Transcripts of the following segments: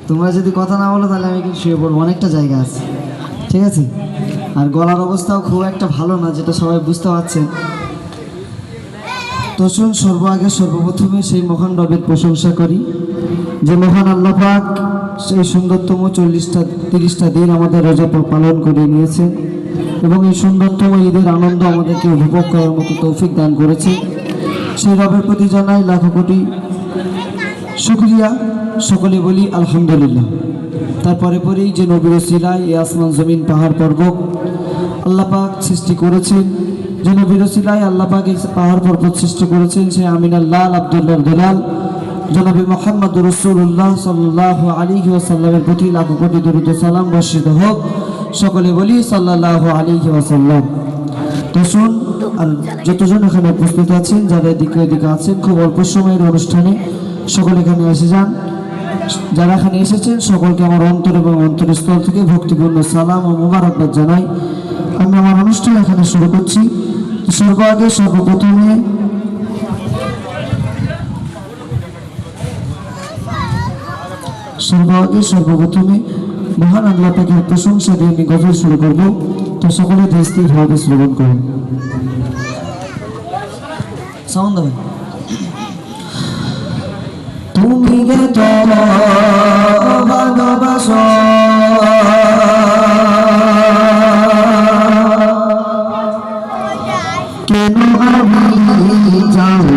তোমরা যদি কথা না বলো তাহলে আমি কিন্তু শুয়ে পড়বো, অনেকটা জায়গা আছে, ঠিক আছে? আর গলার অবস্থাও খুব একটা ভালো না, যেটা সবাই বুঝতে পারছেন। তো শুন, সর্বপ্রথমে সেই মহান রবের প্রশংসা করি, যে মহান আল্লাহ পাক সেই সুন্দরতম 30টা দিন আমাদের রোজা পালন করে নিয়েছেন এবং এই সুন্দরতম ঈদের আনন্দ আমাদেরকে উপভোগ করার মতো তৌফিক দান করেছে। সেই রবের প্রতি জানাই লাখো কোটি শুকরিয়া, সকলে বলি আলহামদুলিল্লাহ। তারপরে পরেই যে নবীর ওসিলায় এই আসমান জমিন পাহাড় পর্বত আল্লাহ পাক সৃষ্টি করেছেন, যে নবীর ওসিলায় আল্লাহ পাক এই পাহাড় পর্বত সৃষ্টি করেছেন, সে আমিনাল্লাহ আব্দুল্লাহ দুলাল জনাবে মুহাম্মদ রাসূলুল্লাহ সাল্লাল্লাহু আলাইহি ওয়াসাল্লামের প্রতি লাখো কোটি দরুদ ও সালাম বর্ষিত হোক। সকলে বলি সাল্লাল্লাহু আলাইহি ওয়াসাল্লাম। তো শুন, আর যতজন এখানে উপস্থিত আছেন, যারা এদিকে এদিকে আছেন, খুব অল্প সময়ের অনুষ্ঠানে সকলে এখানে এসে যান। যারা এখানে এসেছেন সকলকে আমার অন্তর এবং অন্তরস্থল থেকে ভক্তিপূর্ণ সালাম ও মোবারকবাদ জানাই। আমি আমার অনুষ্ঠান এখানে শুরু করছি। সর্বপ্রথমে মহান আল্লাহ পাকের প্রশংসা দিয়ে আমি গজল শুরু করব। তো সকলে ধীরস্থিরভাবে শ্রবণ করুন। সাউন্ড দেবেন। তুমি এত ভালোবাসো কেন আমি জানি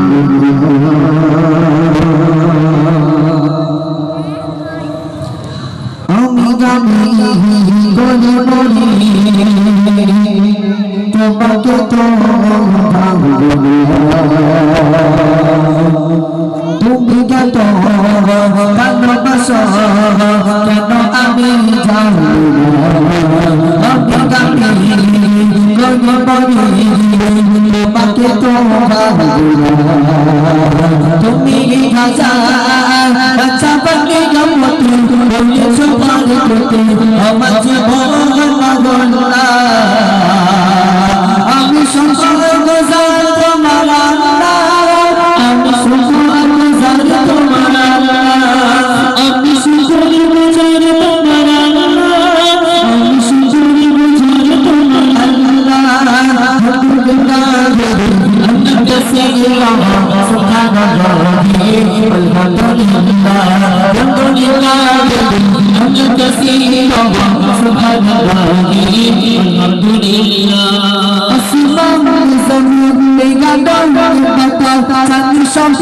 আমি জানি বলে বলি তোমাকে তো তুমি কত ভালোবাসো কেন আমি জানি আমি জানি তোমাকে তো তুমি খাজা আচ্ছা বলে গমতি বলেছো পারে করতে আমার জীবন লাগলা আমি সংসার গুজার তোমার আল্লাহ আমি সংসার গুজার তোমার আল্লাহ আমি সংসার গুজার তোমার আল্লাহ আমি সংসার গুজার তোমার আল্লাহ Some